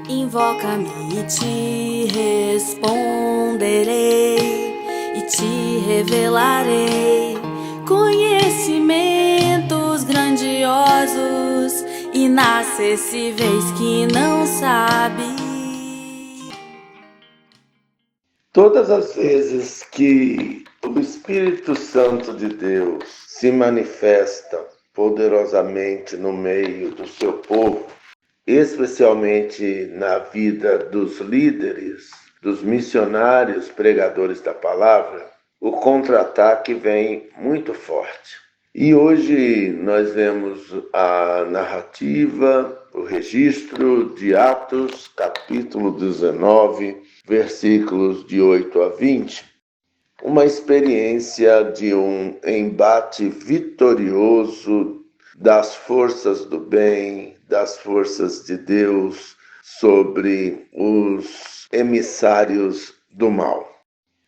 Invoca-me e te responderei e te revelarei conhecimentos grandiosos, inacessíveis que não sabe. Todas as vezes que o Espírito Santo de Deus se manifesta poderosamente no meio do seu povo, especialmente na vida dos líderes, dos missionários pregadores da palavra, o contra-ataque vem muito forte. E hoje nós vemos a narrativa, o registro de Atos, capítulo 19, versículos de 8 a 20, uma experiência de um embate vitorioso das forças do bem, das forças de Deus sobre os emissários do mal.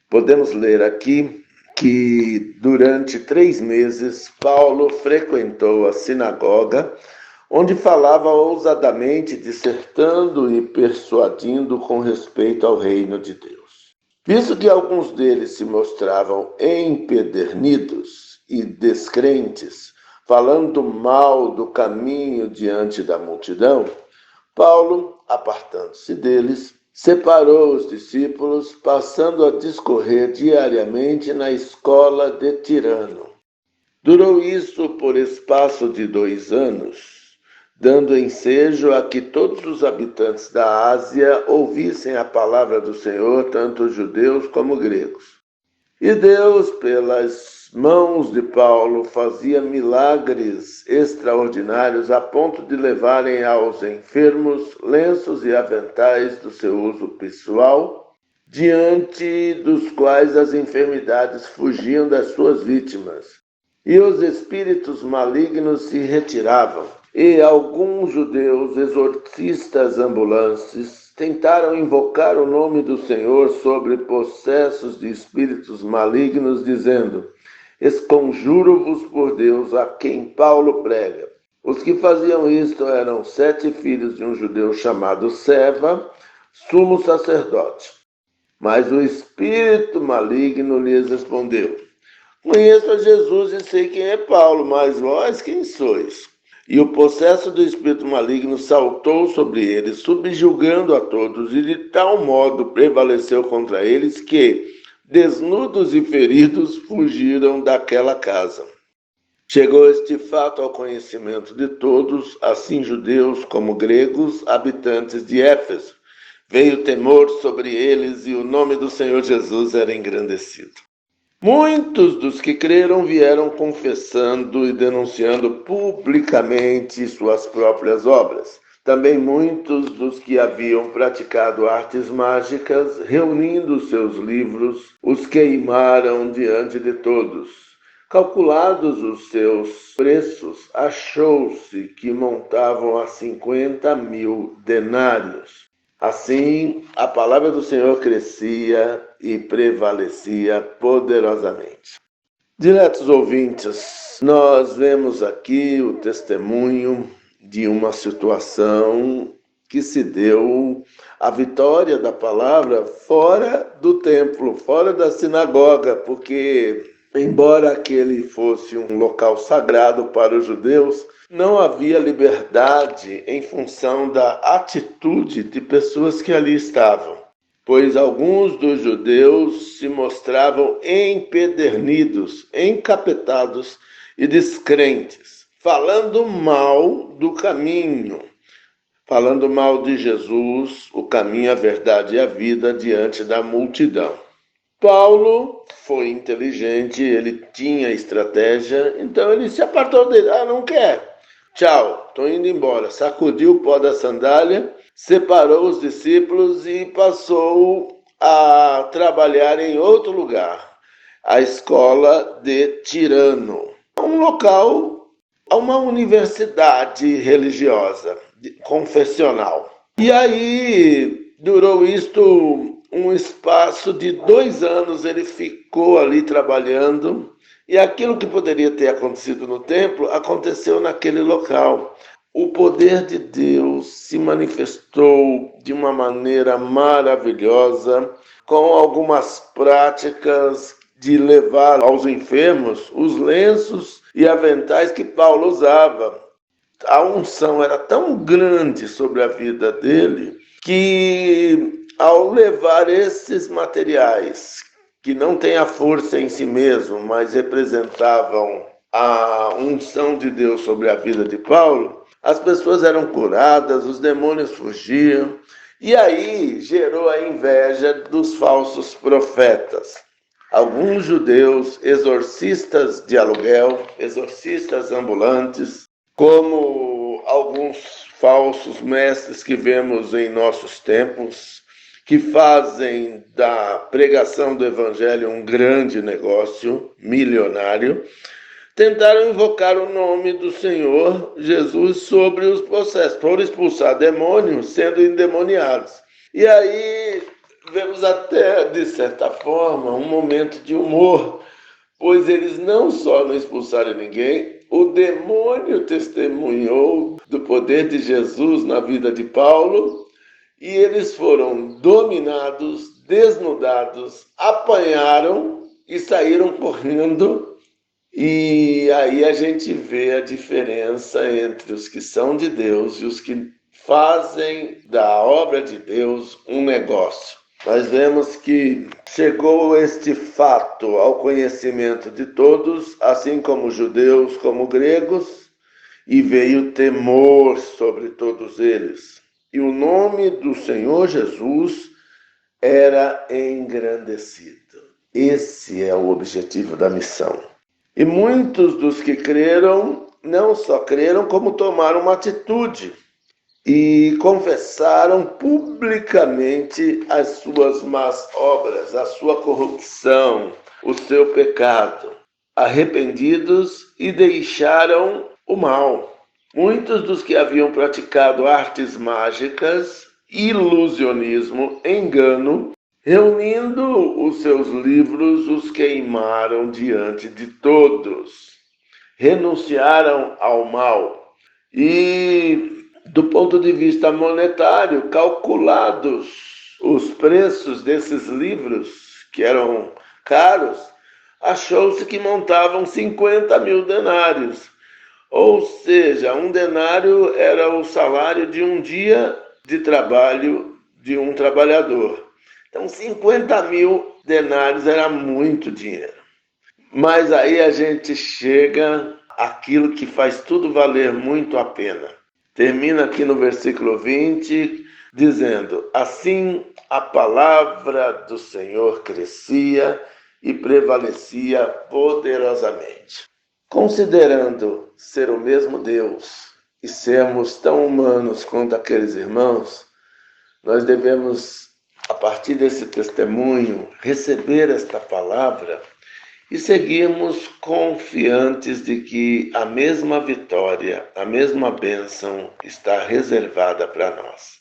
Podemos ler aqui que durante 3 meses Paulo frequentou a sinagoga, onde falava ousadamente, dissertando e persuadindo com respeito ao reino de Deus. Visto que alguns deles se mostravam empedernidos e descrentes, falando mal do caminho diante da multidão, Paulo, apartando-se deles, separou os discípulos, passando a discorrer diariamente na escola de Tirano. Durou isso por espaço de 2 anos, dando ensejo a que todos os habitantes da Ásia ouvissem a palavra do Senhor, tanto judeus como gregos. E Deus, pelas mãos de Paulo, fazia milagres extraordinários a ponto de levarem aos enfermos lenços e aventais do seu uso pessoal, diante dos quais as enfermidades fugiam das suas vítimas, e os espíritos malignos se retiravam. E alguns judeus exorcistas ambulantes tentaram invocar o nome do Senhor sobre possessos de espíritos malignos, dizendo: "Esconjuro-vos por Deus, a quem Paulo prega." Os que faziam isto eram 7 filhos de um judeu chamado Seva, sumo sacerdote. Mas o espírito maligno lhes respondeu: "Conheço a Jesus e sei quem é Paulo, mas vós quem sois?" E o possesso do espírito maligno saltou sobre eles, subjugando a todos, e de tal modo prevaleceu contra eles que, desnudos e feridos, fugiram daquela casa. Chegou este fato ao conhecimento de todos, assim judeus como gregos, habitantes de Éfeso. Veio temor sobre eles e o nome do Senhor Jesus era engrandecido. Muitos dos que creram vieram confessando e denunciando publicamente suas próprias obras. Também muitos dos que haviam praticado artes mágicas, reunindo seus livros, os queimaram diante de todos. Calculados os seus preços, achou-se que montavam a 50.000 denários. Assim, a palavra do Senhor crescia e prevalecia poderosamente. Diletos ouvintes, nós vemos aqui o testemunho de uma situação que se deu, a vitória da palavra fora do templo, fora da sinagoga, porque, embora aquele fosse um local sagrado para os judeus, não havia liberdade em função da atitude de pessoas que ali estavam, pois alguns dos judeus se mostravam empedernidos, encapetados e descrentes, falando mal do caminho, falando mal de Jesus, o caminho, a verdade e a vida, diante da multidão. Paulo foi inteligente, ele tinha estratégia, então ele se apartou dele. Não quer. Tchau, estou indo embora. Sacudiu o pó da sandália, separou os discípulos e passou a trabalhar em outro lugar, a escola de Tirano, um local, uma universidade religiosa, confessional. E aí durou isto um espaço de 2 anos, ele ficou ali trabalhando. E aquilo que poderia ter acontecido no templo, aconteceu naquele local. o poder de Deus se manifestou de uma maneira maravilhosa, com algumas práticas de levar aos enfermos os lenços e aventais que Paulo usava. A unção era tão grande sobre a vida dele que, ao levar esses materiais, que não têm a força em si mesmo, mas representavam a unção de Deus sobre a vida de Paulo, as pessoas eram curadas, os demônios fugiam, e aí gerou a inveja dos falsos profetas. Alguns judeus, exorcistas de aluguel, exorcistas ambulantes, como alguns falsos mestres que vemos em nossos tempos, que fazem da pregação do evangelho um grande negócio milionário, tentaram invocar o nome do Senhor Jesus sobre os processos, foram expulsar demônios sendo endemoniados. E aí vemos até, de certa forma, um momento de humor, pois eles não só não expulsaram ninguém, o demônio testemunhou do poder de Jesus na vida de Paulo, e eles foram dominados, desnudados, apanharam e saíram correndo. E aí a gente vê a diferença entre os que são de Deus e os que fazem da obra de Deus um negócio. Nós vemos que chegou este fato ao conhecimento de todos, assim como judeus como gregos, e veio temor sobre todos eles. E o nome do Senhor Jesus era engrandecido. Esse é o objetivo da missão. E muitos dos que creram, não só creram, como tomaram uma atitude e confessaram publicamente as suas más obras, a sua corrupção, o seu pecado, arrependidos, e deixaram o mal. Muitos dos que haviam praticado artes mágicas, ilusionismo, engano, reunindo os seus livros, os queimaram diante de todos. Renunciaram ao mal. E, do ponto de vista monetário, calculados os preços desses livros, que eram caros, achou-se que montavam 50 mil denários. Ou seja, um denário era o salário de um dia de trabalho de um trabalhador. Então, 50 mil denários era muito dinheiro. Mas aí a gente chega àquilo que faz tudo valer muito a pena. Termina aqui no versículo 20, dizendo: assim a palavra do Senhor crescia e prevalecia poderosamente. Considerando ser o mesmo Deus e sermos tão humanos quanto aqueles irmãos, nós devemos, a partir desse testemunho, receber esta palavra e seguirmos confiantes de que a mesma vitória, a mesma bênção está reservada para nós.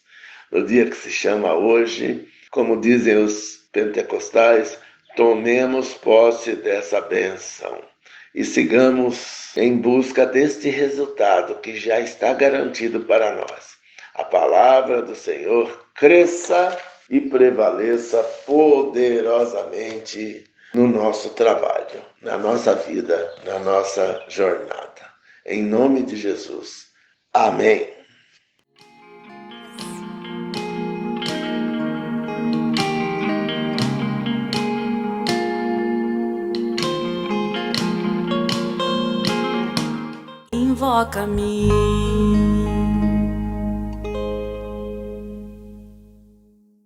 No dia que se chama hoje, como dizem os pentecostais, tomemos posse dessa bênção e sigamos em busca deste resultado que já está garantido para nós. A palavra do Senhor cresça e prevaleça poderosamente no nosso trabalho, na nossa vida, na nossa jornada. Em nome de Jesus. Amém. Invoca-me